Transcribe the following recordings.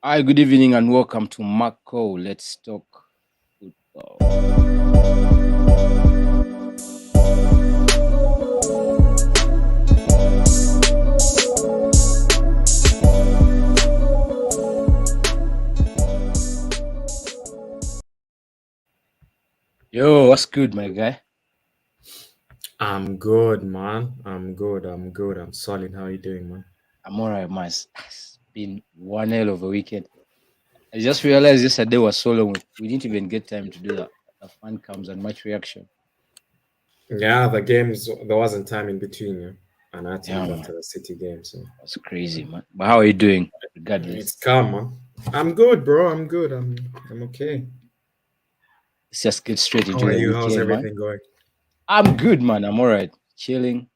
Hi, good evening and welcome to Marco. Let's talk football. Yo, what's good, my guy? I'm good, man. I'm good. I'm solid. How you doing, man? I'm alright, man. It's been one hell of a weekend. I just realized yesterday was so long. We didn't even get time to do the fan cams and match reaction. Yeah, the games. There wasn't time in between, yeah, and I had to Yeah, leave after man. the City game. So That's crazy, man. But how are you doing, it's regardless? calm, man. I'm good, bro. I'm good. I'm okay. Let's just get straight How into are the you? How's weekend, man. everything going? I'm good, man. I'm alright. Chilling.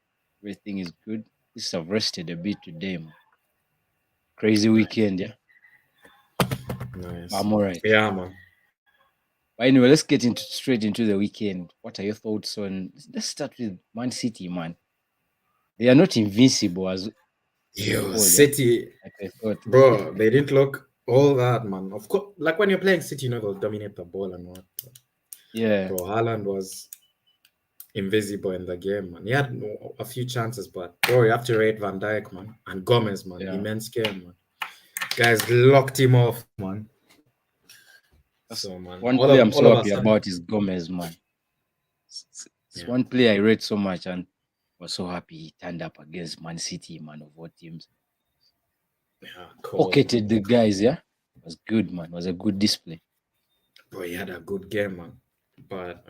Everything is good. Just have rested a bit today, man. Crazy Nice, weekend, yeah. nice. I'm alright. Yeah, man. But anyway, let's get into straight into the weekend. What are your thoughts on? Let's start with Man City, man. They are not invincible as a Yo, whole, yeah. City, Like I thought. bro. They didn't look all that, man. Of course, like when you're playing City, they'll dominate the ball and what. Yeah, Bro, Haaland was invisible in the game, man. He had a few chances, but bro, you have to rate Van Dijk, man, and Gomez, man. yeah. Immense game, man. Guys locked him off, man. That's So, man, one all player of I'm all so of a happy sudden, about is Gomez, man. It's yeah, one player I rate so much and was so happy he turned up against Man City, man, of all teams. yeah, cold, man. Pocketed the guys, yeah. Was good, man. Was a good display. Bro, he had a good game, man. But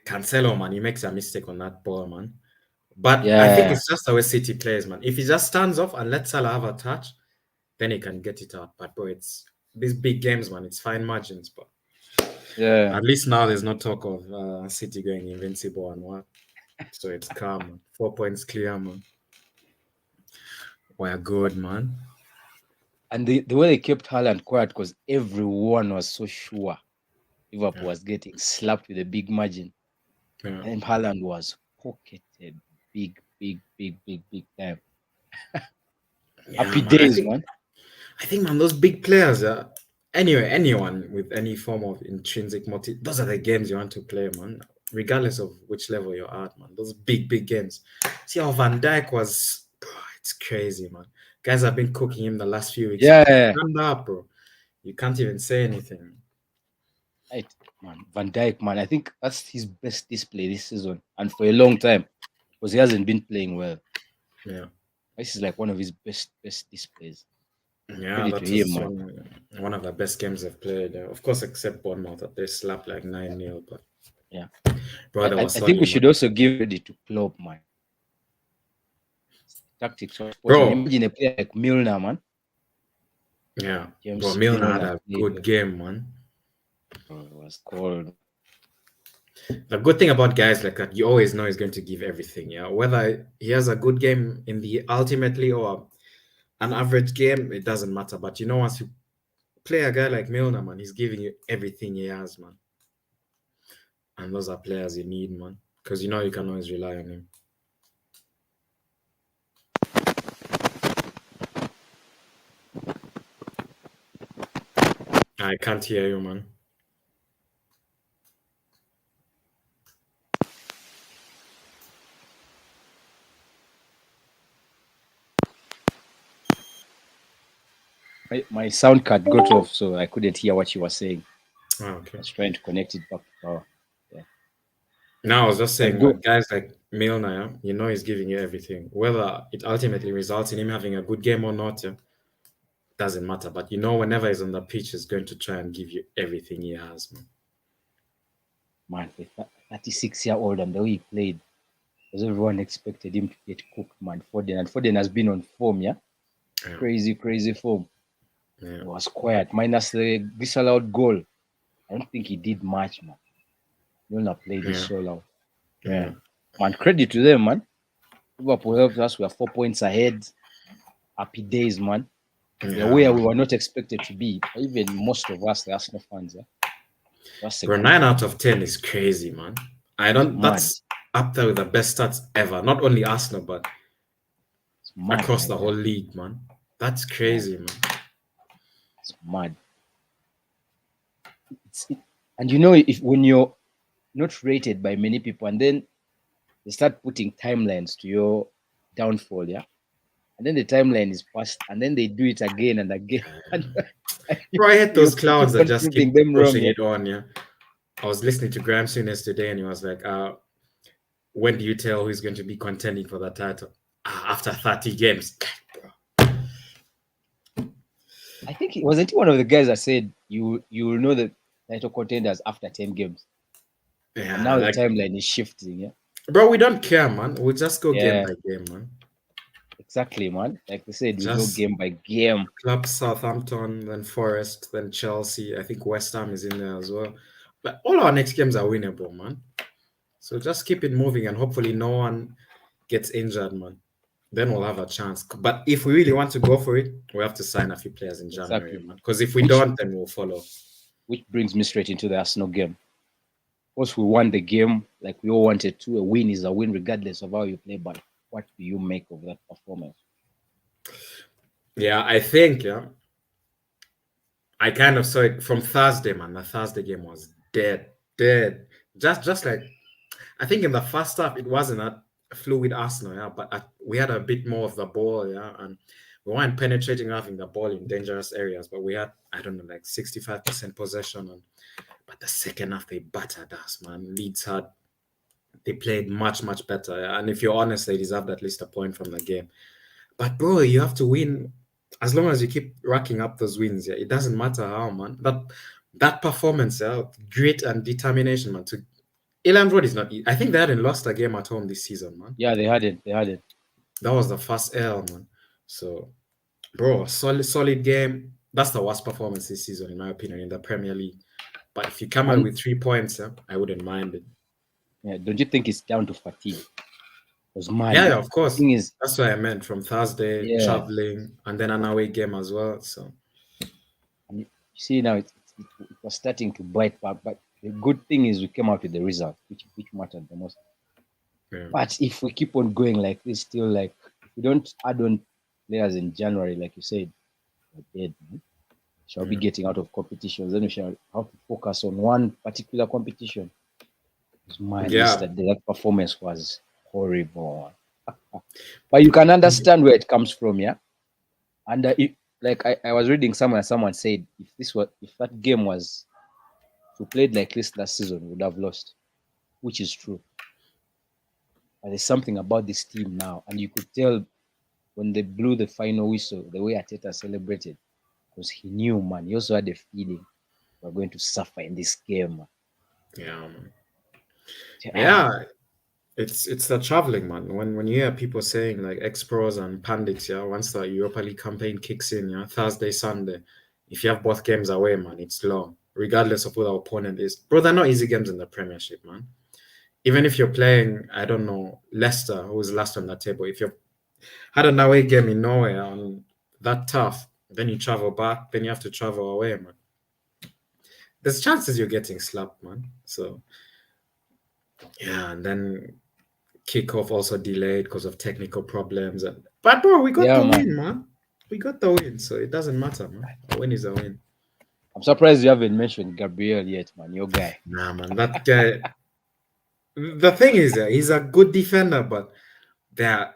Cancelo, man, he makes a mistake on that ball, man. But I think Yeah, it's just the way City plays, man. If he just stands off and lets Salah have a touch, then he can get it out. But bro, it's these big games, man. It's fine margins, but yeah. at least now there's no talk of City going invincible and what. So it's calm, man. 4 points clear, man. We're good, man. And the way they kept Haaland quiet because everyone was so sure Liverpool Yeah, was getting slapped with a big margin. yeah. And Haaland was pocketed big time. Yeah, Happy man. I days, think man. I think man, those big players, anyway, anyone with any form of intrinsic motive, those are the games you want to play, man. Regardless of which level you're at, man. Those big games. See how Van Dijk was, bro, it's crazy, man. Guys have been cooking him the last few weeks. Yeah, Stand up, bro. You can't even say anything. right, man. Van Dijk, man. I think that's his best display this season, and for a long time, because he hasn't been playing well. Yeah. This is like one of his best displays. Yeah, Credit to that him, was man. one of the best games they've played. Of course, except Bournemouth, that they slapped like 9-0. But Yeah, brother I was think we solid, should man. also give credit to Klopp, man. Tactics was spot on. Bro, Imagine a player like Milner, man. yeah, bro, James Milner had Milner a played good well. game, man. It was cold. The good thing about guys like that, you always know he's going to give everything. Yeah, whether he has a good game in the ultimately or an average game, it doesn't matter. But once you play a guy like Milner, man, he's giving you everything he has, man. And those are players you need, man, because you can always rely on him. I can't hear you, man. My sound card got off, so I couldn't hear what you were saying. Oh, I okay. was trying to connect it back to power. Yeah. Now I was just But saying, go. guys like Milner, yeah, he's giving you everything. Whether it ultimately results in him having a good game or not, yeah, doesn't matter. But whenever he's on the pitch, he's going to try and give you everything he has, man. Man, the 36-year-old and the way he played, because everyone expected him to get cooked, man. Foden has been on form, yeah? Yeah, Crazy form. yeah, He was quiet, minus the disallowed goal. I don't think he did much, man. Milner played his yeah, soul out. yeah, Yeah. Man, credit to them, man. Liverpool helped us. We are 4 points ahead. Happy days, man. We are yeah, where man. we were not expected to be. Even most of us, the Arsenal fans, yeah. That's a Bro, good 9 out of 10 is crazy, man. I don't. mad. That's up there with the best stats ever. Not only Arsenal, but It's mad, across my the whole guy. league, man. That's Mad. crazy, man. It's mad. And you know, if when you're not rated by many people, and then they start putting timelines to your downfall, yeah, and then the timeline is passed, and then they do it again and again, and Bro, I hate those you clowns keep that on just proving keep them wrong, pushing yeah. it on. Yeah, I was listening to Graham Souness today, and he was like, when do you tell who's going to be contending for that title? After 30 games. I think it wasn't he one of the guys that said you will know the title contenders after 10 games, and Yeah, now the like, timeline is shifting, yeah. bro, we don't care, man. We'll just go game Yeah, by game, man. exactly, man. Like they said, we go Just game by game. club Southampton, then Forest, then Chelsea. I think West Ham is in there as well. But all our next games are winnable, man. So just keep it moving and hopefully no one gets injured, man. Then we'll have a chance. But if we really want to go for it, we have to sign a few players in January, Exactly. man. Because if we Which don't, then we'll follow. which brings me straight into the Arsenal game. Of course, we won the game like we all wanted to. A win is a win, regardless of how you play. But what do you make of that performance? Yeah, I think, yeah. I kind of saw it from Thursday, man. The Thursday game was dead, dead. Just like I think in the first half it wasn't a fluid Arsenal, yeah, but we had a bit more of the ball, yeah, and we weren't penetrating having the ball in dangerous areas, but we had I don't know like 65% possession, but the second half they battered us, man. Leeds had they played much better, yeah? And if you're honest, they deserved at least a point from the game. But bro, you have to win as long as you keep racking up those wins. Yeah, it doesn't matter how, man. That performance, yeah, grit and determination, man. To Elan Road is not. I think they hadn't lost a game at home this season, man. Yeah, they had it. They had it. That was the first L, man. So, bro, solid game. That's the worst performance this season, in my opinion, in the Premier League. But if you come out And with 3 points, yeah, I wouldn't mind it. yeah, don't you think it's down to fatigue? Because man, Yeah, the of course. thing is, That's what I meant from Thursday, yeah, traveling, and then an away game as well. So, and you see now it was starting to bite back. But the good thing is we came out with the result, which mattered the most. yeah. But if we keep on going like this, still like if we don't add on players in January, like you said, we're dead, man. Shall be Yeah. getting out of competitions. Then we shall have to focus on one particular competition. Because man, Yeah, yesterday that performance was horrible. But you can understand where it comes from, yeah. And like I was reading somewhere, someone said if that game was to played like this last season, we would have lost, which is true. But there's something about this team now, and you could tell when they blew the final whistle, the way Ateta celebrated, because he knew, man. He also had a feeling we're going to suffer in this game, man. yeah, man. Ah, Yeah. It's the traveling, man. When you hear people saying like ex pros and pundits, yeah, once the Europa League campaign kicks in, yeah, Thursday, Sunday, if you have both games away, man, it's long, regardless of who the opponent is. Bro, they're not easy games in the Premiership, man. Even if you're playing, I don't know, Leicester, who's last on the table, if you've had an away game in Norway on that tough, then you travel back, then you have to travel away, man. There's chances you're getting slapped, man. So yeah, and then kickoff also delayed because of technical problems. But bro, we got yeah, the man. win, man. We got the win, so it doesn't matter, man. A win is a win. I'm surprised you haven't mentioned Gabriel yet, man. Your guy. Nah, man, that guy. The thing is, he's a good defender, but there are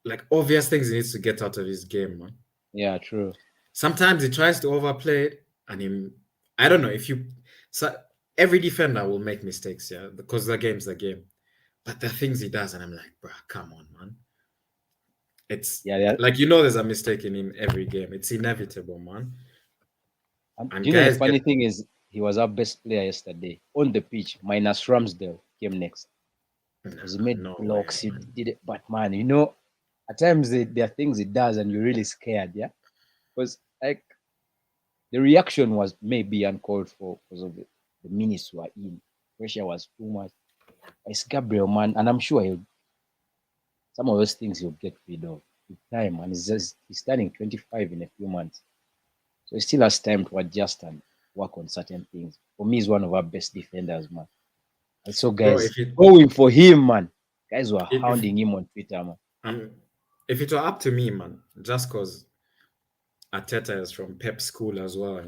like obvious things he needs to get out of his game, man. Yeah, true. Sometimes he tries to overplay it, and him. I don't know if you. So every defender will make mistakes, yeah, because the game's the game. But the things he does, and I'm like, bro, come on, man. It's Yeah. like there's a mistake in him every game. It's inevitable, man. And And do you know the guys get funny thing is he was our best player yesterday on the pitch, minus Ramsdale came next. Because he made no way, blocks, he man. did it. But man, at times there are things he does and you're really scared, yeah? Because like the reaction was maybe uncalled for because of the minutes were in. Pressure was too much. It's Gabriel, man, and I'm sure some of those things he'll get rid of with time. And he's turning 25 in a few months. So he still has time to adjust and work on certain things. For me, he's one of our best defenders, man. I saw Bro, guys going for him, man. Guys were if hounding him on Twitter, man. um if it were up to me, man, just cause Arteta is from Pep school as well,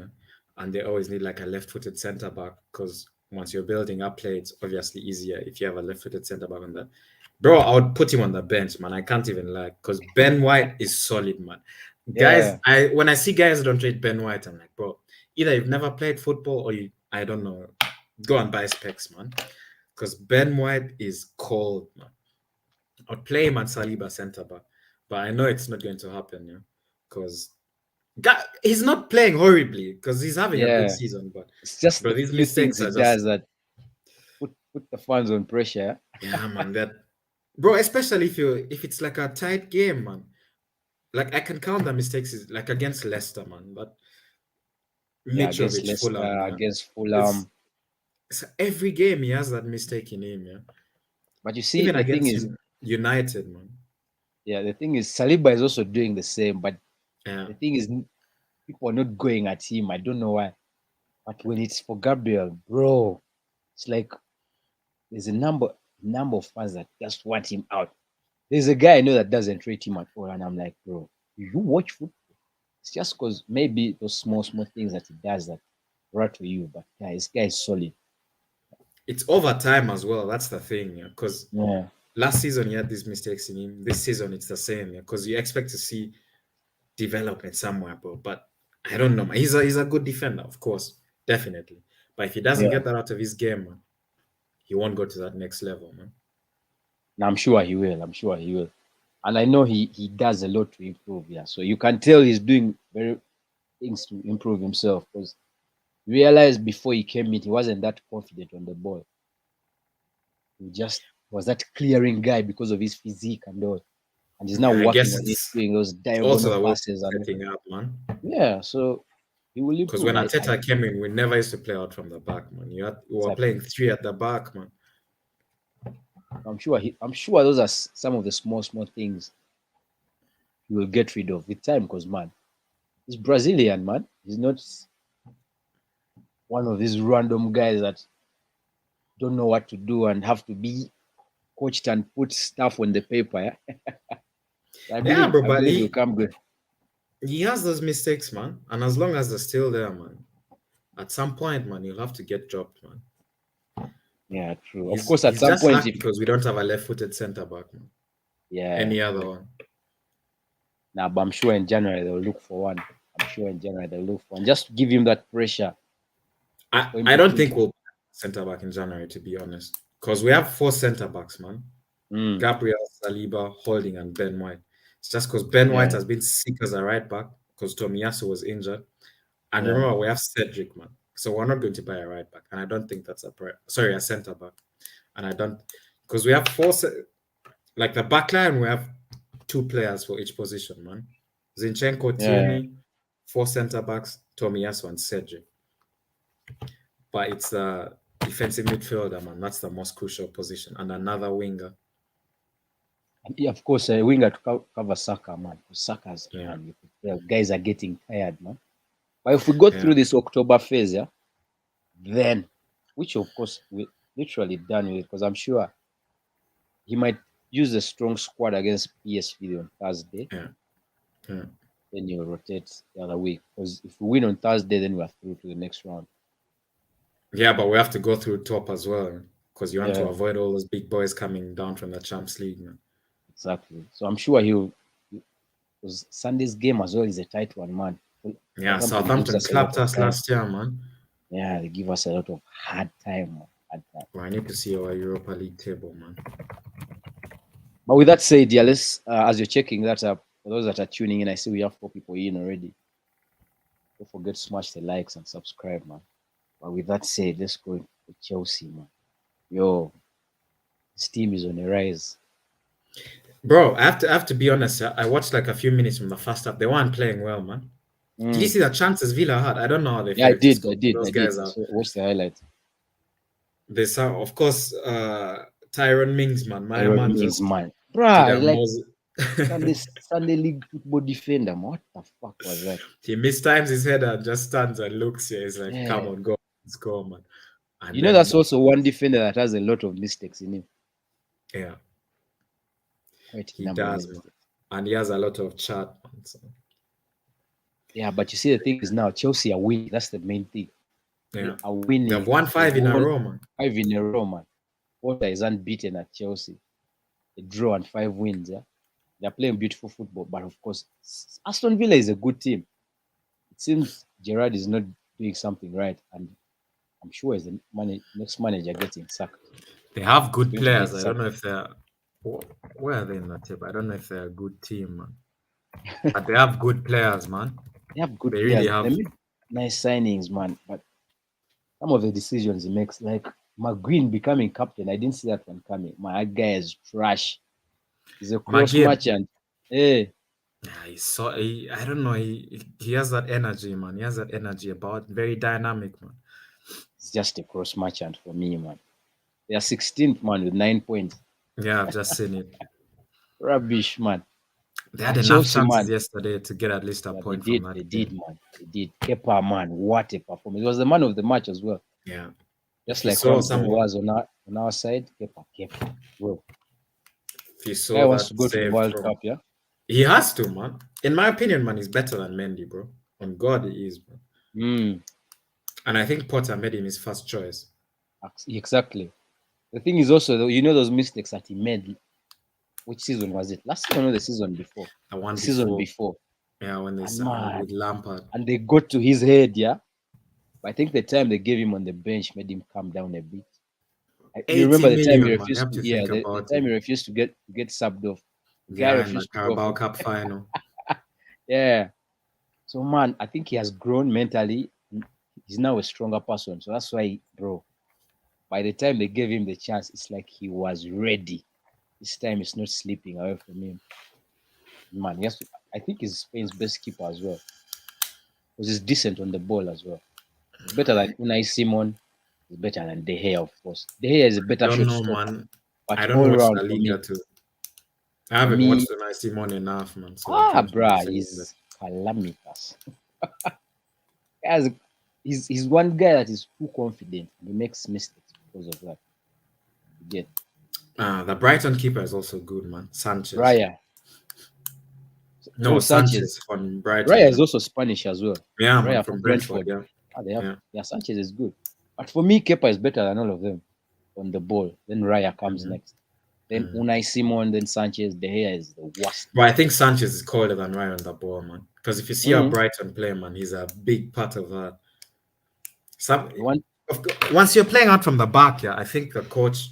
and they always need like a left-footed centre back because once you're building up play, it's obviously easier if you have a left-footed centre back on that. Bro, I would put him on the bench, man. I can't even lie because Ben White is solid, man. Guys, Yeah, when I see guys don't rate Ben White, I'm like, bro, either you've never played football or you, I don't know, go and buy specs, man. Because Ben White is cold, man. I'd play him at Saliba centre back, but I know it's not going to happen, yeah, because he's not playing horribly because he's having a good yeah. season, but It's just bro, the these few things mistakes he are does just that put the fans on pressure. yeah, man. That bro, especially if it's like a tight game, man. Like I can count the mistakes like against Leicester, man, but Yeah, against Mitrovic, Fulham, Leicester, yeah. against It's, Fulham. it's every game he has that mistake in him, yeah. But you see, Even the thing against is, United, man. yeah, the thing is, Saliba is also doing the same. But Yeah. the thing is, people are not going at him. I don't know why. But when it's for Gabriel, bro, it's like there's a number of fans that just want him out. There's a guy I know that doesn't rate him at all, and I'm like, bro, you watch football. It's just because maybe those small things that he does that rattle you. But yeah, this guy is solid. It's over time as well. That's the thing, yeah. Because Yeah, last season he had these mistakes in him. This season it's the same, yeah. Because you expect to see development somewhere, bro. But I don't know, man. He's a good defender, of course, definitely. But if he doesn't yeah. get that out of his game, man, he won't go to that next level, man. And I'm sure he will. I'm sure he will. And I know he does a lot to improve. Yeah, so you can tell he's doing very things to improve himself because realized before he came in he wasn't that confident on the ball. He just was that clearing guy because of his physique and all. And he's now Yeah, I working guess on it, it's doing those also diagonal the way passes and all. setting up, man. Yeah, so he will Because improve. when I Arteta came in, we never used to play out from the back, man. We were exactly. playing three at the back, man. I'm sure those are some of the small things he will get rid of with time because man, he's Brazilian, man. He's not one of these random guys that don't know what to do and have to be coached and put stuff on the paper. Yeah? I Yeah, believe bro, I but believe he'll come good. he has those mistakes, man. And as long as they're still there, man, at some point, man, you'll have to get dropped, man. Yeah, true. Of He's course, at he's some just point, lucky if because we don't have a left-footed centre back, man. yeah, Any other one. now, but I'm sure in January they'll look for one. I'm sure in January they'll look for one. Just to give him that pressure for him I to don't think. think we'll centre back in January, to be honest. Because we have four centre backs, man. Mm, Gabriel, Saliba, Holding, and Ben White. It's just because Ben White yeah, has been sick as a right back because Tomiyasu was injured. And yeah, remember, we have Cedric, man. So we're not going to buy a right back. And I don't think that's a centre back. And I don't, because we have like the back line, we have two players for each position, man. Zinchenko, yeah. Tierney, four centre backs, Tomiyasu, and Cedric. But it's a defensive midfielder, man. That's the most crucial position. And another winger. And yeah, of course, a winger to cover Saka, man. Saka's Yeah. man, the guys are getting tired, man. But if we go Yeah. through this October phase, yeah, then which of course we literally done with because I'm sure he might use a strong squad against PSV on Thursday. Yeah. Yeah. Then you rotate the other week because if we win on Thursday, then we are through to the next round. Yeah, but we have to go through top as well because you want to Yeah, avoid all those big boys coming down from the Champs League, man. exactly. So I'm sure he'll because Sunday's game as well is a tight one, man. Yeah, Southampton gives Southampton us a lot clapped of us time. last year, man. Yeah, they give us a lot of hard time, man. Hard time. Well, I need to see our Europa League table, man. But with that said, yeah, let's as you're checking that up, for those that are tuning in, I see we have 4 people in already. Don't forget to smash the likes and subscribe, man. But with that said, let's go to Chelsea, man. Yo, this team is on a rise. Bro, I have to be honest. I watched like a few minutes from the first half. They weren't playing well, man. Did you Mm. see the chances Villa had? I don't know how they Yeah, I failed to did, I score. did, I Those did. guys are. So what's the highlight? They saw, of course, Tyron Mings, man. My Iron man Mings, just man. did Bruh, a like most. Sunday League football defender, man. What the fuck was that? He mistimes his head and just stands and looks here. He's like, "Come Yeah. on, go, let's go, man." And You know, that's then, also one defender that has a lot of mistakes in him. yeah, Quite a he number of does, man. mistakes. And he has a lot of chat, man. So. Yeah, but you see, the thing is now Chelsea are winning. That's the main thing. They Yeah. are winning. They've won They've 5 in a won row, man. 5 in a row, man. Potter is unbeaten at Chelsea. A draw and 5 wins. Yeah, they're playing beautiful football. But of course, Aston Villa is a good team. It seems Gerrard is not doing something right, and I'm sure as the next manager getting sacked, They have he's good going to get players. I don't sacked. know if they're where are they in the table. I don't know if they're a good team, man. But they have good players, man. They have good They really players. They have. made nice signings, man. But some of the decisions he makes, like McGuinn becoming captain, I didn't see that one coming. My guy is trash. He's a cross McGinn, merchant. Hey, yeah, I don't know. He has that energy, man. He has that energy about very dynamic, man. he's just a cross merchant for me, man. They are 16th, man, with 9 points. Yeah, I've just seen it. Rubbish, man. They had At enough Chelsea, chances man. yesterday to get at least a Yeah, they point from did. that They did, game. man. They did. Kepa, man. What a performance. He was the man of the match as well. Yeah. Just If you like saw Ramsdale someone, was on our side. Kepa. Bro, if you guy saw wants that to go to the save World from, Cup, yeah? he has to, man. In my opinion, man, he's better than Mendy, bro. On God, he is, bro. Mm, And I think Potter made him his first choice. exactly. The thing is also, you know, those mistakes that he made. Which season was it? Last season or the season before? The The one season before, before. yeah, when they And with man, Lampard. and they got to his head, yeah? But I think the time they gave him on the bench made him calm down a bit. You 80 remember the time he million, man. You refused have to, to yeah, think the about it. time he refused to get subbed off. The guy Yeah, in the refused to go Carabao for, Cup final. yeah. So man, I think he has grown mentally. He's now a stronger person. So that's why, bro, by the time they gave him the chance, it's like he was ready. This time it's not slipping away from him. Man, yes, I think he's Spain's best keeper as well. Because he's decent on the ball as well. He's better than Unai Simon. He's better than De Gea, of course. De Gea is a better Don't shot know, stopper. man. I But don't all watch round La for Liga me, too. I haven't me, watched the nice Simon enough, man. So I can't really bruh, say that. he's calamitous. Guys, he's one guy that is too confident. He makes mistakes because of that. You get The Brighton keeper is also good, man. Sanchez. Raya. No, Oh, Sanchez. Sanchez from Brighton, Raya is man. also Spanish as well. Yeah, man, Raya for from Brentford. Brentford. Yeah, They have, yeah. yeah, Sanchez is good. But for me, Kepa is better than all of them on the ball. Then Raya comes hmm next. Then hmm Unai Simon, then Sanchez. De Gea is the worst. But I think Sanchez is colder than Ryan on the ball, man. Because if you see how Mm. Brighton play, man, he's a big part of that. Some, You want, once you're playing out from the back, yeah, I think the coach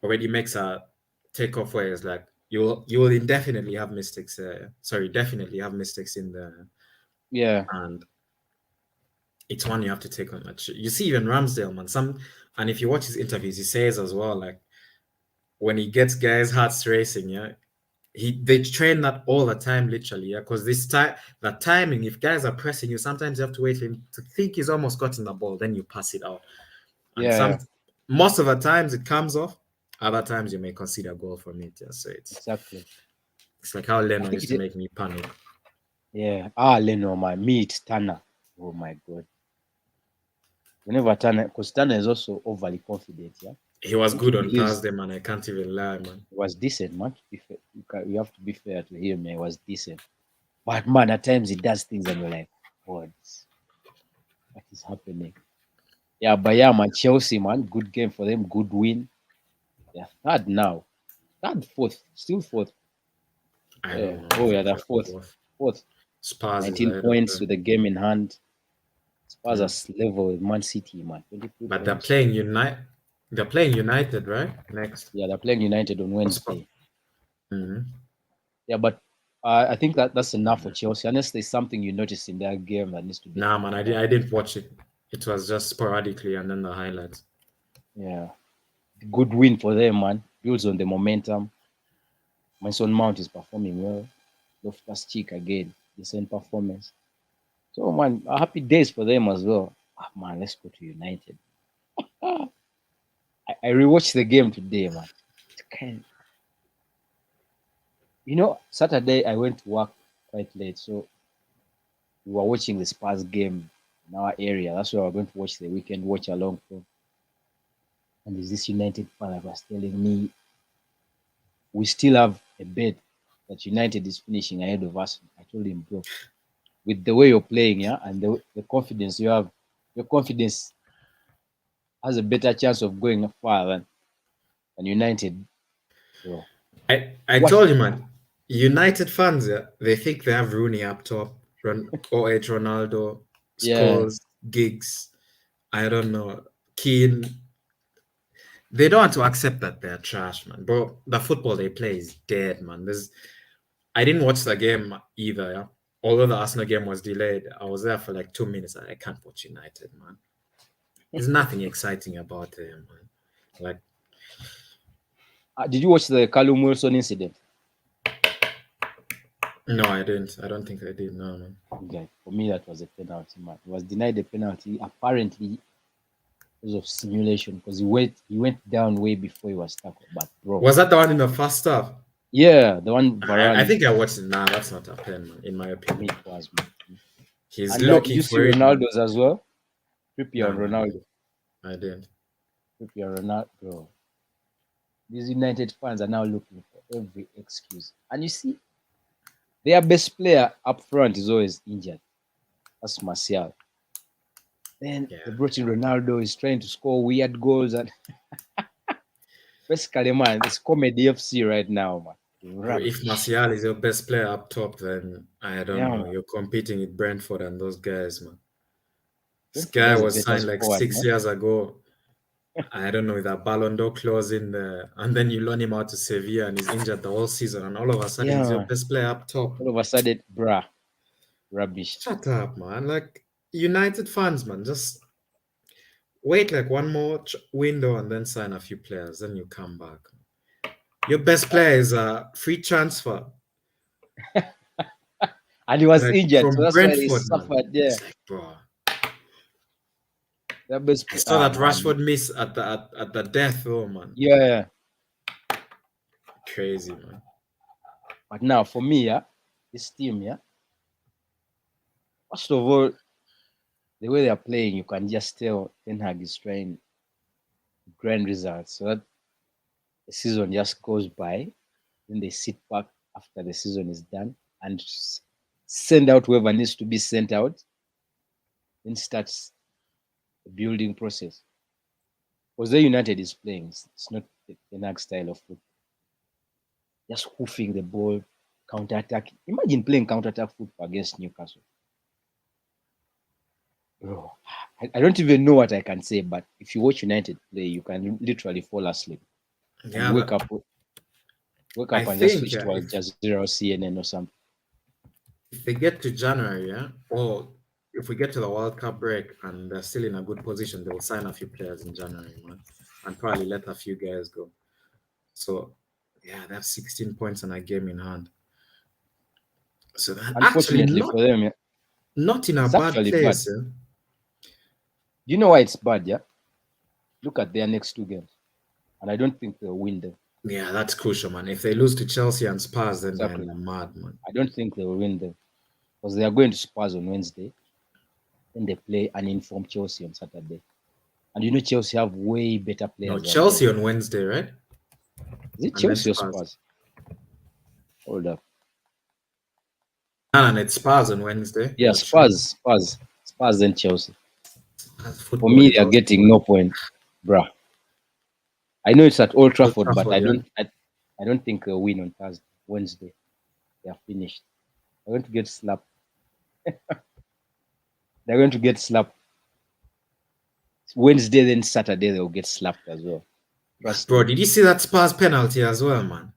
already makes a takeoff where it's like you will indefinitely have mistakes. Sorry, definitely have mistakes in there, yeah, and it's one you have to take on. That you see, even Ramsdale, man. And if you watch his interviews, he says as well, like when he gets guys' hearts racing, yeah, they train that all the time, literally, yeah. Because this time, the timing, if guys are pressing you, sometimes you have to wait for him to think he's almost gotten the ball, then you pass it out. And yeah, most of the times it comes off. Other times you may consider a goal from it. Yeah. So exactly. it's like how I Leno think used to it. make me panic. Yeah. Leno, my meat, Tanner. Oh my god. Whenever Tanner, because Tanner is also overly confident. Yeah. He I was think he good on believes Thursday, man. I can't even lie, man. it was decent, man. To be fair, you have to be fair to him. Man, it was decent. But man, at times he does things and you're like, God, what is happening? Yeah, but yeah, man, Chelsea, man, good game for them, good win. They're third now. Third, fourth, still fourth. I Yeah. don't know Oh, if yeah, it's they're a fourth. fourth. Fourth. Spurs is 19 ahead of points them. with the game in hand. Spurs Yeah. are level with Man City, man. 23 But they're points. playing United. They're playing United, right? Next. Yeah, they're playing United on Spurs. Wednesday. hmm Yeah, but I think that's enough for Chelsea. Unless there's something you notice in their game that needs to be Nah, talked man, about. I didn't watch it. It was just sporadically and then the highlights. Yeah. Good win for them, man. Builds on the momentum. Mason Mount is performing well. Loftus Cheek again, decent performance. So man, happy days for them as well. Man, let's go to United. I rewatched the game today, man. It's Saturday I went to work quite late, so we were watching the Spurs game in our area. That's why we're going to watch the weekend watch along from. And there's this United fan that was telling me we still have a bet that United is finishing ahead of us. I told him, bro, with the way you're playing, yeah, and the confidence you have, your confidence has a better chance of going far than United, bro. I What? told you, man. United fans, yeah, they think they have Rooney up top, OH Ronaldo, Yeah, Scholes, Giggs. I don't know, Keane. They don't want to accept that they're trash, man. Bro, the football they play is dead, man. I didn't watch the game either, yeah. Although the Arsenal game was delayed, I was there for like 2 minutes. I can't watch United, man. There's nothing exciting about them, man. Like, did you watch the Callum Wilson incident? no, I didn't. I don't think I did. No, man. Okay, for me that was a penalty, man. He was denied the penalty apparently because of simulation because he went down way before he was tackled. But bro, Was that the one in the first half? yeah, the one I Varane. think I watched it. Nah, that's not a pen, man, in my For me opinion. it was, man. He's And did looking you see for it, man. Ronaldo's as well? Trippier Nah, and man, Ronaldo. I didn't. Trippier Ronaldo, bro. These United fans are now looking for every excuse. And you see, their best player up front is always injured. That's Martial. Then Yeah. they brought in Ronaldo. He's trying to score weird goals. And basically, man, it's comedy FC right now, man. Bro, if Rubbish. Martial is your best player up top, then I don't Yeah, know. man. You're competing with Brentford and those guys, man. This Brentford guy has a was better signed like squad, 6 years ago. I don't know, with a Ballon d'Or clause in there. And then you loan him out to Sevilla and he's injured the whole season. And all of a sudden, Yeah, he's your man. best player up top. All of a sudden, bruh, rubbish. Shut up, man. Like, United fans, man, just wait like one more window and then sign a few players. Then you come back. Your best player is a free transfer, And he was like injured, so from that's why he Brentford, man. suffered there. It's like, bro. Their best, I saw that man. Rashford miss at the death, oh man. Yeah. Crazy, man. But now, for me, yeah, this team, yeah, first of all, the way they're playing, you can just tell Ten Hag is trying to grind results so that the season just goes by. Then they sit back after the season is done and send out whoever needs to be sent out. Then starts the building process. Because the United is playing, it's not the Ten Hag style of football. Just hoofing the ball, counter-attack. Imagine playing counter-attack football against Newcastle. Bro, I don't even know what I can say, but if you watch United play, you can literally fall asleep and Yeah, wake but up I and just think switch to Al Jazeera or CNN or something. if they get to January, yeah, or if we get to the World Cup break and they're still in a good position, they will sign a few players in January, man, and probably let a few guys go. So, yeah, they have 16 points and a game in hand. So that actually Unfortunately for them, yeah, not in a it's bad actually bad. place. Eh? Do you know why it's bad? Yeah, look at their next two games, and I don't think they'll win them. Yeah, that's crucial, man. If they lose to Chelsea and Spurs, then they're in Exactly. the mad, man. I don't think they'll win them because they are going to Spurs on Wednesday. Then they play an informed Chelsea on Saturday. And you know Chelsea have way better No, players than Chelsea them. on Wednesday, right? Is it And then Chelsea or Spurs. Spurs? Hold up. And it's Spurs on Wednesday. Yeah, You're sure? Spurs then Chelsea. As For football me, is they are all getting no point, bruh. I know it's at Old Old Trafford, but Trafford, yeah. I don't think they'll win on Thursday, Wednesday. They are finished. They're going to get slapped. They're going to get slapped. Wednesday, then Saturday, they'll get slapped as well. Trust Bro, me, did you see that Spurs penalty as well, man?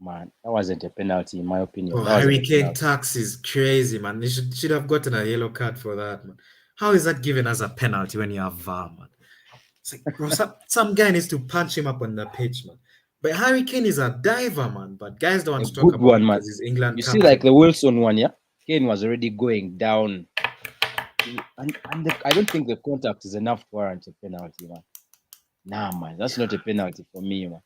man. That wasn't a penalty, in my opinion. Bro, That wasn't Harry a Kane penalty. tax is crazy, man. They should have gotten a yellow card for that, man. How is that given as a penalty when you have VAR, man? It's like, bro, some guy needs to punch him up on the pitch, man. But Harry Kane is a diver, man. But guys don't want A to talk good about one, it man. because he's England You see, like captain. the Wilson one, yeah? Kane was already going down. And I don't think the contact is enough to warrant a penalty, man. Nah, man. That's not a penalty for me, man.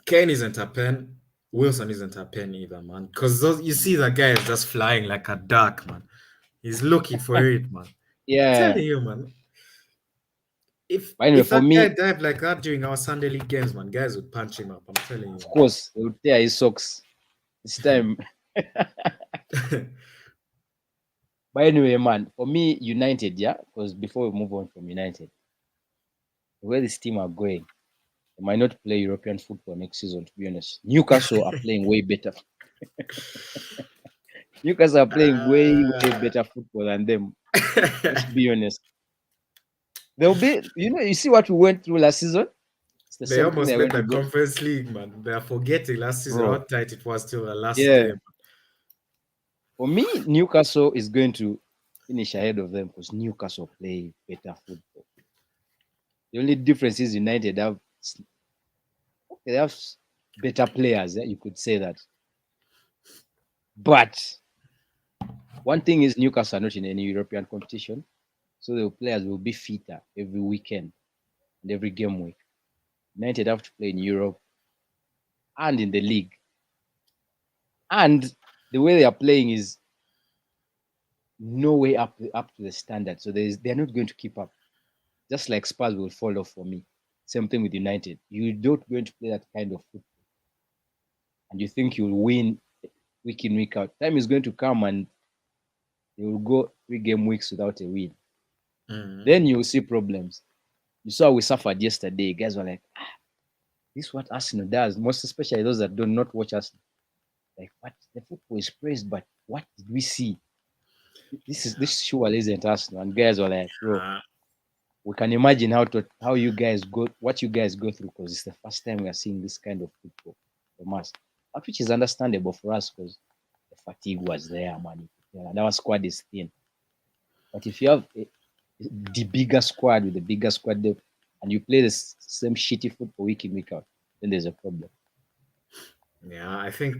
Kane isn't a pen. Wilson isn't a pen either, man. Because you see the guy is just flying like a duck, man. He's looking for it, man. I'm Yeah. telling you, man. If But anyway, if for that guy me, dived like that during our Sunday league games, man, guys would punch him up. I'm telling of you. course, they would tear his socks. This time, Man. But anyway, man, for me, United, yeah, because before we move on from United, the way this team are going, they might not play European football next season, to be honest. Newcastle are playing way better. Newcastle are playing way, way Uh, better football than them. Let's be honest. They'll be, you see what we went through last season? It's the they same thing almost they're made going to the go, Conference League, man. They are forgetting last season how bro. tight it was till the last Yeah. game. For me, Newcastle is going to finish ahead of them because Newcastle play better football. The only difference is United they have better players. Yeah, you could say that. But one thing is Newcastle are not in any European competition, so the players will be fitter every weekend and every game week. United have to play in Europe and in the league, and the way they are playing is no way up to the standard. So they're not going to keep up. Just like Spurs will fall off for me. Same thing with United. You're not going to play that kind of football, and you think you'll win week in week out. Time is going to come, and they will go 3 game weeks without a win. Mhm. Then you'll see problems. You saw we suffered yesterday. Guys were like, this is what Arsenal does. Most especially those that do not watch us. Like, what the football is praised, but what did we see? This surely isn't Arsenal. And guys were like, bro, Uh, we can imagine how you guys go, what you guys go through, because it's the first time we are seeing this kind of football from us. But which is understandable for us because the fatigue was there, man. Yeah, and our squad is thin. But if you have the bigger squad with the bigger squad depth, and you play the same shitty football week in week out, then there's a problem. yeah, I think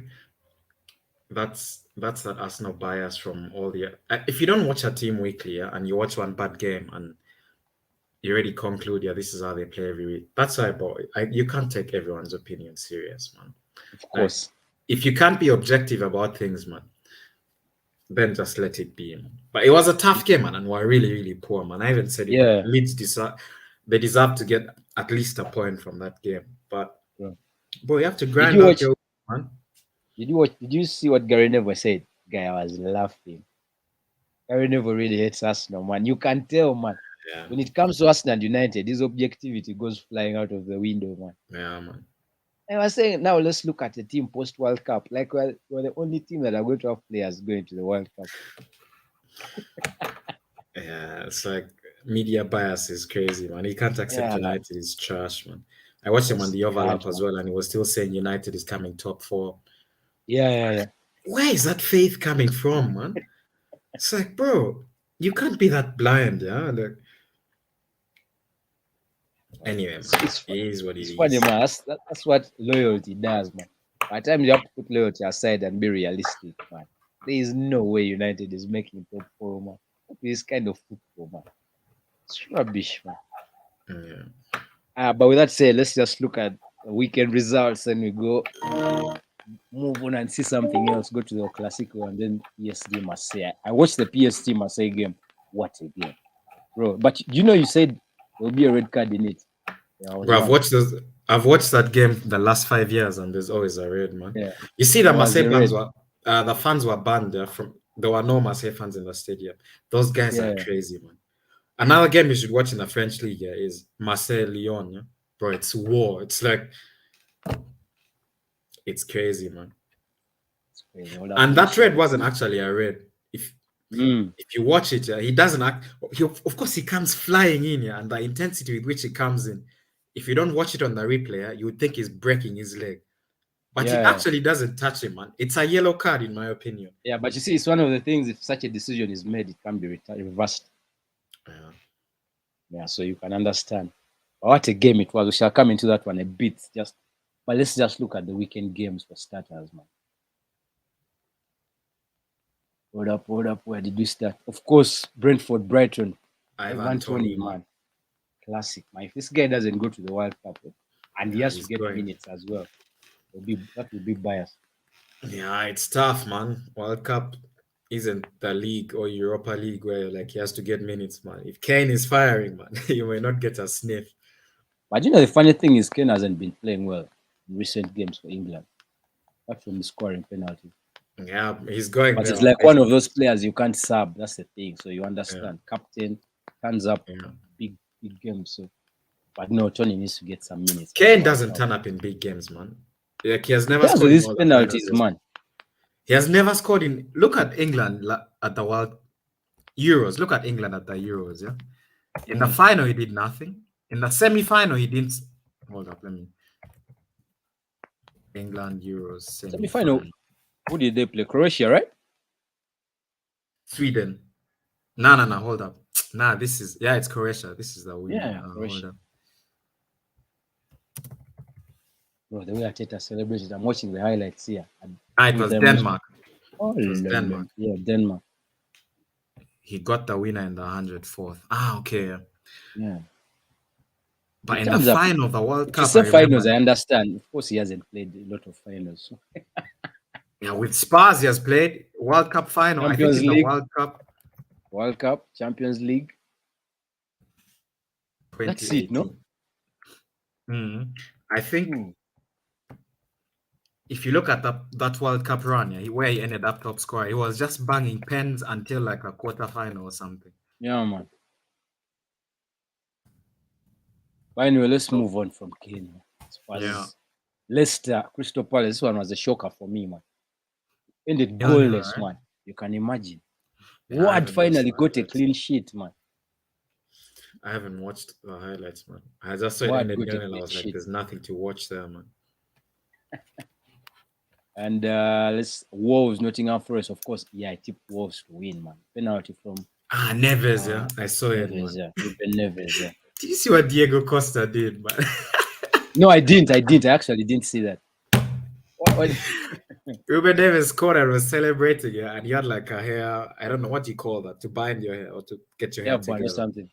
that's that Arsenal bias from all the. If you don't watch a team weekly, yeah, and you watch one bad game and you already conclude, yeah, this is how they play every week. That's why, boy, you can't take everyone's opinion serious, man. Of Like, course. if you can't be objective about things, man, then just let it be, man. But it was a tough game, man, and we're really, really poor, man. I even said it, man. Yeah. Leeds deserve to get at least a point from that game. But Yeah. boy, you have to Did grind you out watch? your man. Did you see what Gary Neville said? Guy, I was laughing. Gary Neville really hates Arsenal, man. You can tell, man. Yeah, When it comes to Arsenal and United, his objectivity goes flying out of the window, man. yeah, man. I was saying, now let's look at the team post World Cup. Like, we're the only team that are going to have players going to the World Cup. Yeah, it's like media bias is crazy, man. He can't accept Yeah, United is trash, man. I watched him on it's the trash, overlap as man. well, and he was still saying United is coming top four. Yeah, yeah, yeah. Where is that faith coming from, man? It's like, bro, you can't be that blind, yeah. Like, anyway, It's, man, it's, it is what it it's funny, is. man. That's what loyalty does, man. By the time you have to put loyalty aside and be realistic, man. There is no way United is making top four, man. This kind of football, man. It's rubbish, man. Yeah, But with that said, let's just look at the weekend results and we go move on and see something else. Go to the Classico and then PSG Marseille. I watched the PSG Marseille game. What a game, bro! But you said there'll be a red card in it. Yeah, I was bro, wrong. I've watched that game the last 5 years, and there's always a red, man. Yeah, You see, there was a red. The fans were banned from. There were no Marseille fans in the stadium. Those guys are Yeah, crazy, man. Another game you should watch in the French league, yeah, is Marseille Lyon, yeah? Bro. It's war. It's like it's crazy, man. it's crazy. I would have And that wished I red could wasn't see. actually a red. If Mm, if you watch it, he doesn't act. Of course, he comes flying in, yeah, and the intensity with which he comes in. If you don't watch it on the replay, yeah, you would think he's breaking his leg, but he yeah, actually doesn't touch him, man. It's a yellow card, in my opinion. yeah. But you see, it's one of the things. If such a decision is made, it can be reversed. Yeah. Yeah, so you can understand. But what a game it was. We shall come into that one a bit. But let's just look at the weekend games for starters, man. Hold up, hold up. Where did we start? Of course, Brentford, Brighton, Ivan Ivan Tony, Tony, man. man, classic. Man, if this guy doesn't go to the World Cup, and he Yeah, has to he's get going. minutes as well, that will be biased. Yeah, it's tough, man. World Cup isn't the league or Europa League where like he has to get minutes, man. If Kane is firing, man, you may not get a sniff. But the funny thing is, Kane hasn't been playing well in recent games for England, apart from scoring penalties. Yeah, he's going But there it's on like one of business. those players you can't sub. That's the thing. So you Yeah, understand. Captain turns up yeah. big games. So, but no, Tony needs to get some minutes for the Kane World doesn't Cup. turn up in big games, man. Like he has He never does with scored in his all the finals. penalties, man. He has never scored in. Look at England at the World Euros. Look at England at the Euros. Yeah, in the Mm. final he did nothing. In the semi-final he didn't. Hold up, let me. England Euros Semi-final. semi-final. Who did they play? Croatia, right? Sweden. No, no, no. Hold up. Nah, this is it's Croatia. This is the winner. Yeah, Hold Croatia. up. Bro, the way Ateta celebrated, I'm watching the highlights here. Ah, it With was them, Denmark. oh, It was Denmark. yeah, Denmark. He got the winner in the 104th. Ah, okay. Yeah. Yeah, he But in the turns up. final of the World If you Cup, I say finals, remember. I understand. Of course, he hasn't played a lot of finals. So. Yeah, with Spurs, he has played World Cup final. I think Champions in the League, World Cup World Cup, Champions League. That's it, no? 2018. Mhm. I think Hmm. if you look at that World Cup run, yeah, where he ended up top scorer, he was just banging pens until like a quarter final or something. Yeah, man. But anyway, let's So move on from Kane. yeah, Spurs, Leicester, Crystal Palace. This one was a shocker for me, man. Ended yeah, yeah, goalless, right? man. You can imagine. Yeah, I Ward haven't watched finally the got a highlights. clean sheet, man. I haven't watched the highlights, man. I just saw it Ward ended got a nil, and I clean was like, sheet. "There's nothing to watch there, man." And let's Wolves, Nottingham Forest. Of course, yeah, I tipped Wolves to win, man. Penalty from Ah, Neves, yeah, I saw it, Neves, man. yeah. Ruben Neves, yeah. Did you see what Diego Costa did, man? No, I didn't. I actually didn't see that. What? Ruben Davis scored and was celebrating, yeah, and he had like a hair, I don't know what you call that, to bind your hair or to get your Yeah, hair but or together. something.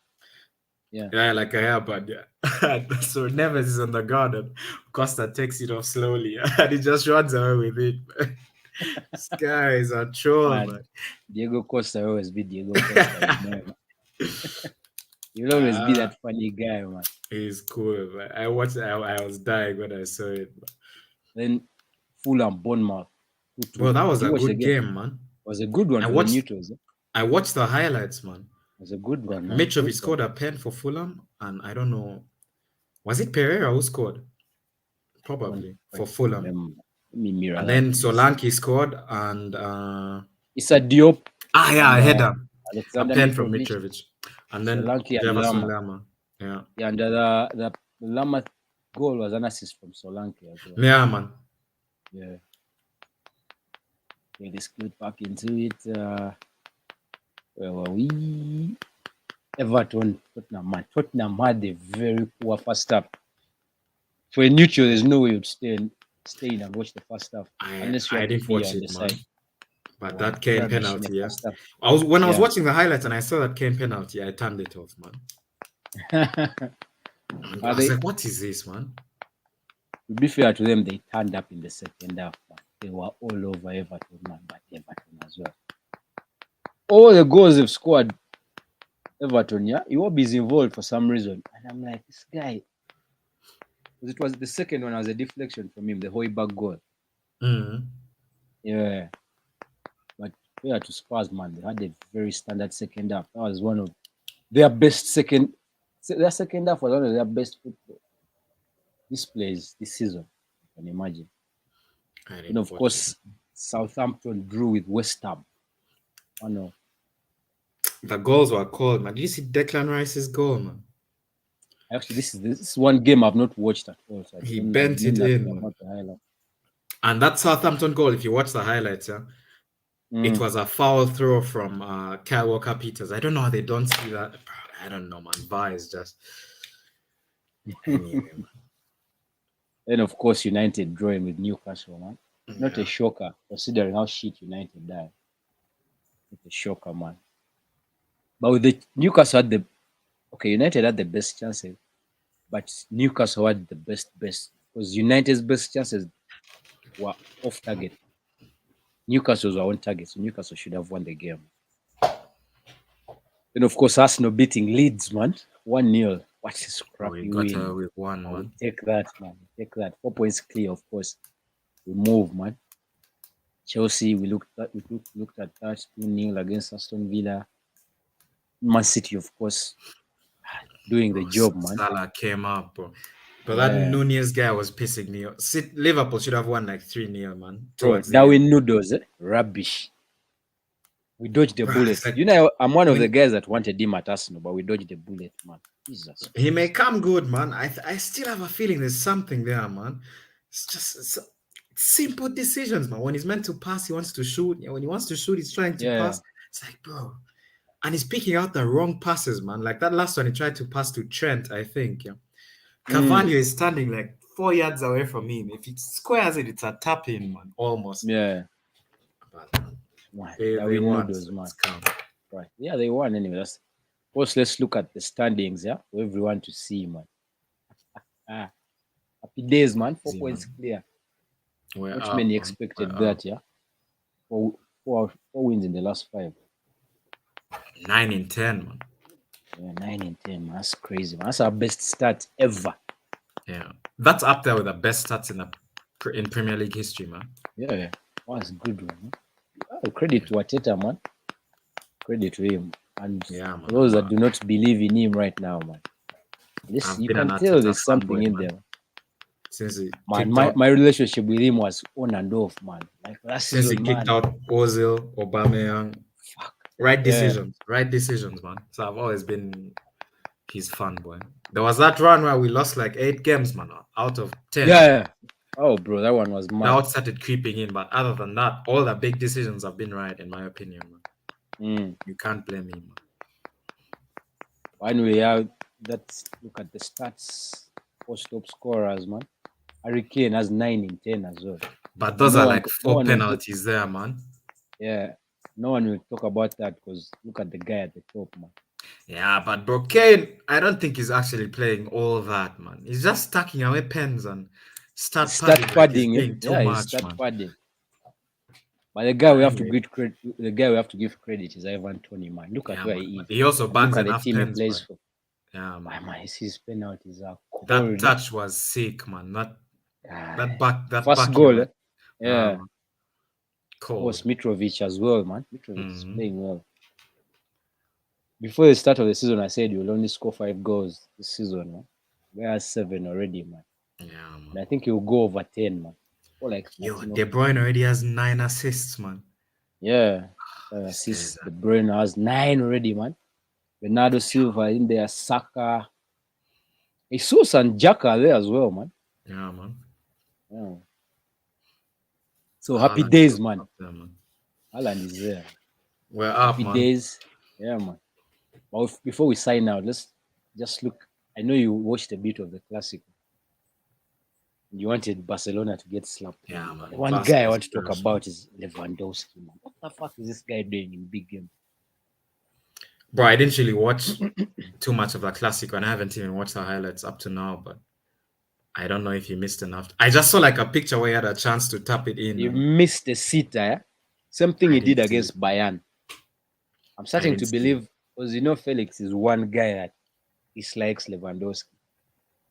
Yeah. Yeah, like a hairband, yeah. So Neves is on the ground and Costa takes it off slowly and he just runs away with it. This guy is a troll, And man. Diego Costa will always be Diego Costa, you know. He'll always be Ah, that funny guy, man. he's cool, man. I watched I was dying when I saw it. Then Fulham, Bournemouth, 2-2. Bro, that Did was you a watch the good game? game, man. It was a good one I for the watched neutrals. Eh? I watched the highlights, man. It was a good one, man. Mitrovic Good one. scored a pen for Fulham, and I don't know, was it Pereira who scored? Don't Probably quite for Fulham. remember. Let me mirror And that then for you. Solanke scored, and Issa Diop yeah, and a header, a Alexander pen from Mitrovic, Mitrovic, and then Solanke and Jefferson Lama. Lerma. Yeah, Yeah, and the Lama goal was an assist from Solanke as well. yeah, man. Yeah. Okay, let's get back into it. Where were we? Everton, Tottenham, man. Tottenham had a very poor first half. For a neutral, there's no way you'd stay in and watch the first half unless you I had to didn't be watch on the it, man. side. It But was that Kane rubbish in the penalty, yeah. first half. When I was Yeah. watching the highlights and I saw that Kane penalty, I turned it off, man. I was like, what is this, man? To be fair to them, they turned up in the second half. Man. They were all over Everton, man, but Everton as well. All the goals they've scored, Everton, yeah, Iwobi is involved for some reason. And I'm like, this guy, because it was the second one was a deflection from him, the Hoiberg goal. Mm-hmm. Yeah. But fair to Spurs, man, they had a very standard second half. That was one of their best their second half was one of their best football displays this season. You can imagine. I And didn't of watch it. course, Southampton drew with West Ham. Oh no. The goals were cold, man. Did you see Declan Rice's goal, man? Actually, this is one game I've not watched at all. So He I bent know it nothing in, man. about the highlight. And that Southampton goal, if you watch the highlights, yeah, it was a foul throw from Kyle Walker-Peters. I don't know how they don't see that. I don't know, man. VAR is just anyway, man. Then of course United drawing with Newcastle, man. Not Yeah. a shocker, considering how shit United died. Not a shocker, man. But with the Newcastle had United had the best chances, but Newcastle had the best because United's best chances were off target. Newcastle's were on target, so Newcastle should have won the game. Then of course Arsenal beating Leeds, man, 1-0. What a scrappy We got win! with one, Oh, man. take that, man. Take that. 4 points clear, of course. We move, man. Chelsea, we looked at that 2-0 against Aston Villa. Man City, of course, doing the Bro, job, man. Salah came up, bro. But that Yeah, Nunez guy was pissing me off. Liverpool should have won like 3-0, man, bro. towards the end. Darwin Noodles, rubbish. We dodged the Bro, it's bullet. like You know, I'm one of the when guys that wanted him at Arsenal, but we dodged the bullet, man. Jesus he may Christ. come good, man. I still have a feeling there's something there, man. It's simple decisions, man. When he's meant to pass, he wants to shoot. When he wants to shoot, he's trying to Yeah. pass. It's like, bro. And he's picking out the wrong passes, man. Like that last one, he tried to pass to Trent, I think. Yeah. Mm, Cavallo is standing like 4 yards away from him. If he squares it, it's a tap in, man. Almost. yeah. But Man, they Darwin won, Noodles, so man. it's calm. Right. Yeah, they won anyway. First, let's look at the standings, yeah, for everyone to see, man. Ah, happy days, man. 4 points Man. clear. We're Not up, many man. We're expected up. that, yeah. Four wins in the last 5. 9 in 10, man. Yeah, 9 and 10, man. That's crazy, man. That's our best start ever. Yeah. That's up there with the best stats in Premier League history, man. Yeah, that's a good one. Man. Oh, credit to Ateta, man. Credit to him. And Yeah, for man. those that do not believe in him right now, man, this I've you been an can tell Arteta there's something fanboy, in man, there. since he Man, kicked my, out my relationship with him was on and off, man. Like last since he season, kicked man. out Ozil, Aubameyang. Fuck. Yeah. Right decisions, man. So I've always been his fanboy. There was that run where we lost like 8 games, man, out of 10. Yeah. Oh, bro, that one was mad. Doubt started creeping in, but other than that, all the big decisions have been right, in my opinion, man. You can't blame him, man. Anyway, yeah, let's look at the stats. 4 top scorers, man. Harry Kane has 9 in 10 as well. But But those no are one, like no four one will talk. penalties there, man. Yeah, no one will talk about that because look at the guy at the top, man. Yeah, but bro, Kane, I don't think he's actually playing all that, man. He's just stacking away pens and start Start padding like he's padding, doing too yeah, he much, start man. padding. But the guy we have to Anyway, give credit. The guy we have to give credit is Ivan Tony, man. Look at yeah, where man. he But is. he also And look bangs at the enough team he pens, plays bro. for. Yeah, My man. man, his penalties are That cold. touch was sick, man. Ah, That first back heel. goal, yeah. Man, Was cold. Mitrovic as well, man. Mitrovic is Mhm. playing well. Before the start of the season, I said you'll only score 5 goals this season, man. We are 7 already, man. Yeah, And man. I think he'll go over 10, man. Or like Yo, 13 or De 14. Bruyne already has 9 assists, man. Yeah. This guy's Assists. De Bruyne has 9 already, man. Bernardo Silva in there, Saka. Jesus and Jaka are there as well, man. yeah, man. Yeah. So happy Haaland is days, also man. up there, man. Alan is there. We're up, Happy man. days. Yeah, man. But before we sign out, let's just look. I know you watched a bit of the classic. You wanted Barcelona to get slapped. Yeah, But the man. one Barca guy I is want to talk trash, man. about is Lewandowski, man. What the fuck is this guy doing in big game? Bro, I didn't really watch too much of the classic, and I haven't even watched the highlights up to now, but I don't know if you missed enough. I just saw like a picture where he had a chance to tap it in, He and missed the sitter. Yeah? Same thing I he did didn't see it. against Bayern. I'm I starting didn't to see it. believe because Felix is one guy that dislikes Lewandowski.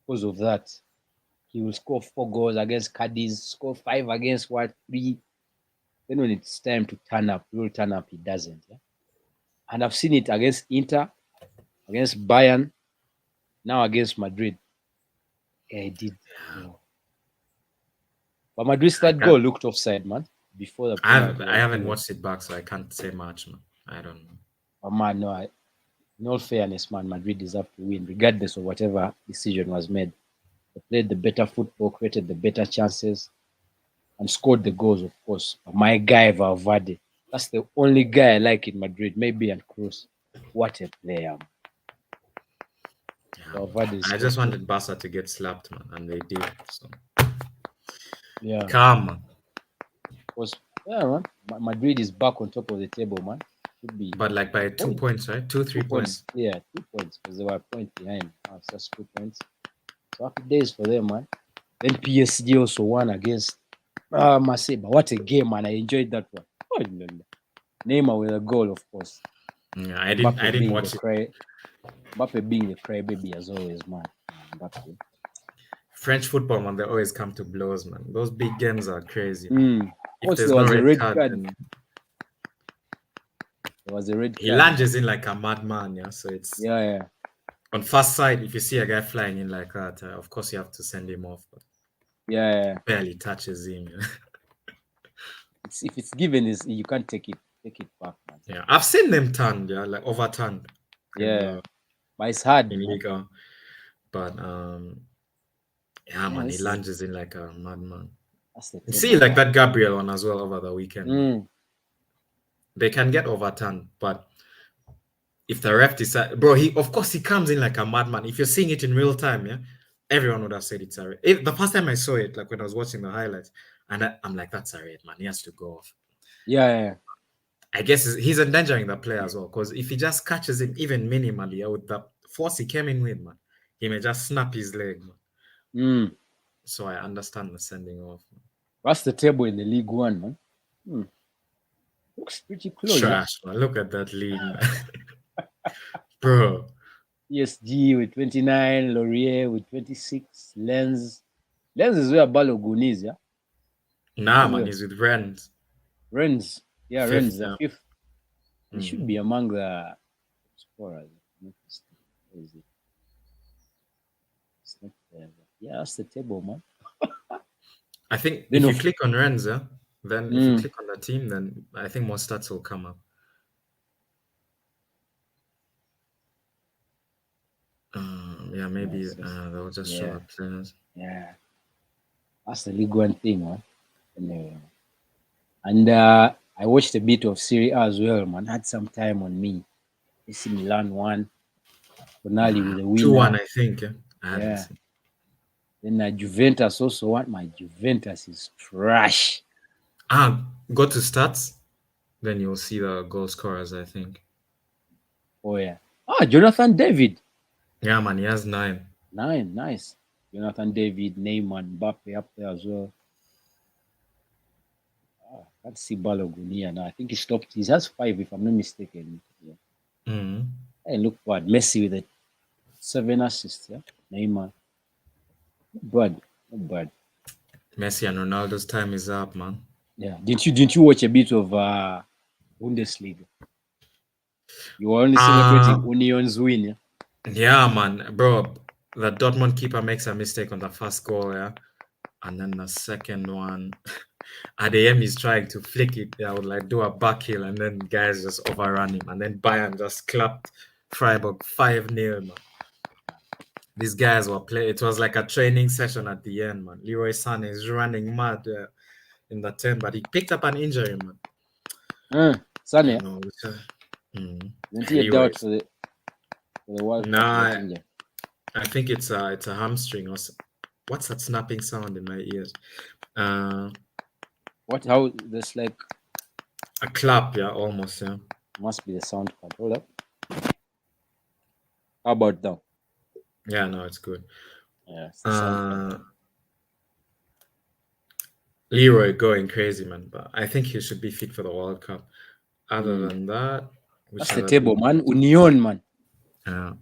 Because of that, he will score 4 goals against Cadiz, score 5 against 3. Then when it's time to turn up, he will turn up. He doesn't. Yeah? And I've seen it against Inter, against Bayern, now against Madrid. Yeah, he did. Yeah. But Madrid's I third goal can't. looked offside, man. Before the penalty I was haven't given. watched it back, so I can't say much, man. I don't know. But man, no, in all fairness, man, Madrid deserved to win, regardless of whatever decision was made. They played the better football, created the better chances, and scored the goals, of course. But my guy, Valverde, that's the only guy I like in Madrid, maybe and Cruz. What a player. Yeah, Valverde is I just special. wanted Barca to get slapped, man, and they did. So Yeah. calm, man. Because, yeah, man, Madrid is back on top of the table, man. Should be But like by 2 points, right? 3 2 points. points. Yeah, 2 points because they were a point behind. Now it's just 2 points. So happy days for them, man. Then PSG also won against Marseille. But what a game, man. I enjoyed that one. Oh, no, no. Neymar with a goal, of course. Yeah, I didn't watch it. Mbappe being the crybaby as always, man. French football, man, they always come to blows, man. Those big games are crazy, man. Mm. If course, there's there no was a red red card, card. then There was a red he card, man. lunges in like a madman. Yeah, so it's Yeah, yeah, on first sight. If you see a guy flying in like that, of course you have to send him off. But yeah, yeah. barely touches him. Yeah. If it's given, is you can't take it back, man. Yeah, I've seen them turned. Yeah, like overturned in Yeah, the but it's hard, in man. Liga, but yeah, Yeah, man, he this is lunges in like a madman. that's the You see, table, like man. that Gabriel one as well over the weekend, man. Mm. They can get overturned, but if the ref decide, bro, he of course he comes in like a madman. If you're seeing it in real time, yeah, everyone would have said it's a red. The first time I saw it, like when I was watching the highlights, and I'm like, that's a red, man. He has to go off. Yeah, yeah. I guess he's endangering the player as well, because if he just catches him even minimally, with the force he came in with, man, he may just snap his leg, man. Mm. So I understand the sending off. That's the table in the League One, man. Mm. Looks pretty close, yeah. Trash, man. Look at that league, man. Bro. PSG with 29, Laurier with 26, Lens. Lens is where Balogun is, yeah. Nah, Is man, where he's with Rennes. Rennes. Yeah, Fifth, Rennes, the yeah. fifth. He should be among the scorers. Where is it? It's not there. Yeah, that's the table, man. I think Then if you of click on Rennes, yeah, then if you mm, click on the team, then I think more stats will come up. Yeah, yeah, maybe they'll just show yeah, the players. yeah. That's the League One thing, man. Anyway. And I watched a bit of Serie A as well, man. Had some time on me. AC Milan won. Tonali with the 2-1, winner. I think. Yeah, I haven't Yeah. seen. Then Juventus also won. My Juventus is trash. Go to stats, then you'll see the goal scorers, I think. Oh yeah. Jonathan David. Yeah, man, he has 9. Nice. Jonathan David, Neymar, Mbappe up there as well. Can't see Balogun here now. I think he stopped. He has 5, if I'm not mistaken. Yeah. Hey, look bad. Messi with 7 assists. Yeah. Neymar. Not bad. Messi and Ronaldo's time is up, man. Yeah. Didn't you watch a bit of Bundesliga? You were only celebrating Union's win, yeah? Yeah, man, bro. The Dortmund keeper makes a mistake on the first goal, yeah, and then the second one, at the end, he's trying to flick it. I would like do a back heel, and then guys just overrun him, and then Bayern just clapped Freiburg 5-0, man. These guys were playing. It was like a training session at the end, man. Leroy Sané is running mad in the 10, but he picked up an injury, man. Sané. No, Isn't he a doubt for the World Cup? Nah, I think it's a hamstring or what's that snapping sound in my ears? How there's like A clap, yeah, almost, yeah. must be the sound card. Hold up. How about now? Yeah, no, it's good. Yeah, it's the sound card. Leroy going crazy, man, but I think he should be fit for the World Cup. Other than that, that's the table, man. Union, man. Yeah.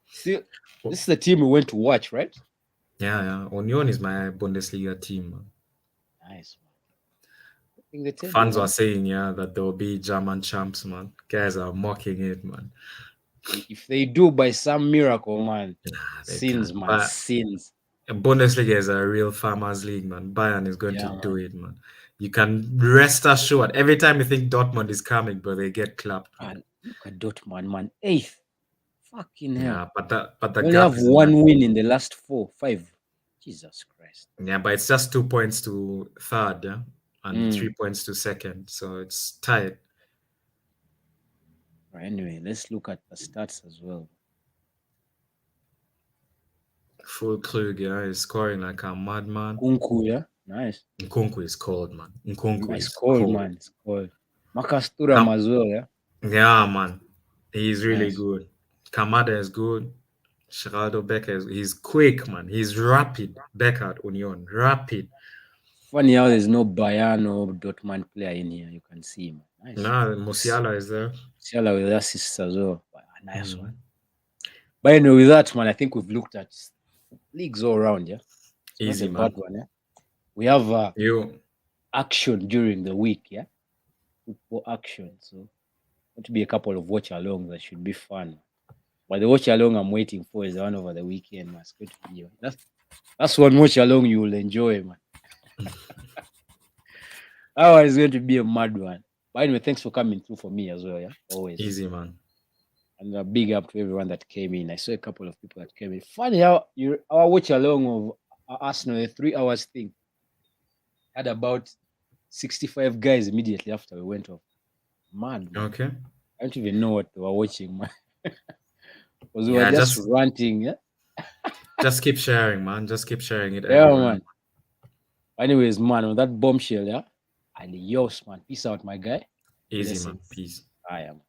See, this is the team we went to watch, right? Yeah. Union is my Bundesliga team, man. Nice, man. The table, Fans man. were saying, yeah, that they'll be German champs, man. Guys are mocking it, man. If they do by some miracle, man, sins, can't. man, But sins. Bundesliga is a real farmers league, man. Bayern is going to do man. it, man. You can rest assured. Every time you think Dortmund is coming, but they get clapped. Man, look at Dortmund, man. 8th. Fucking hell. Yeah, but the We only gap have is one win in the last 4, 5. Jesus Christ. Yeah, but it's just 2 points to third, yeah, and 3 points to second, so it's tied. Right, anyway, let's look at the stats as well. Full Klug, yeah, is scoring like a madman. Nkunku, yeah, nice. Nkunku is cold, man. Nkunku is cold, cold, man. It's cold. Marcus Thuram as well, yeah. Yeah, man, he's really good. Kamada is good. Geraldo Becker he's quick, man. He's rapid. Becker at Union, rapid. Funny how there's no Bayern or Dortmund player in here. You can see him. Nice. Nah, Musiala is there. Musiala with assists as well. Nice one. But anyway, with that, man, I think we've looked at leagues all around, yeah. Easy, man. Bad one, yeah. We have action during the week, yeah, football action. So going to be a couple of watch alongs that should be fun. But the watch along I'm waiting for is the one over the weekend, man. It's going to be that's one watch along you will enjoy, man. That one is going to be a mad one. But anyway, thanks for coming through for me as well, yeah. Always. Easy, man. And a big up to everyone that came in. I saw a couple of people that came in. Funny how our watch along of Arsenal, a 3 hours thing, had about 65 guys immediately after we went off. Man. Okay. I don't even know what they were watching, man. Because we Yeah, were just ranting, yeah. Just keep sharing, man. Just keep sharing it. Yeah, Everywhere. man. Anyways, man, on that bombshell, yeah. Adios, man. Peace out, my guy. Easy, Blessings. man. Peace. I am.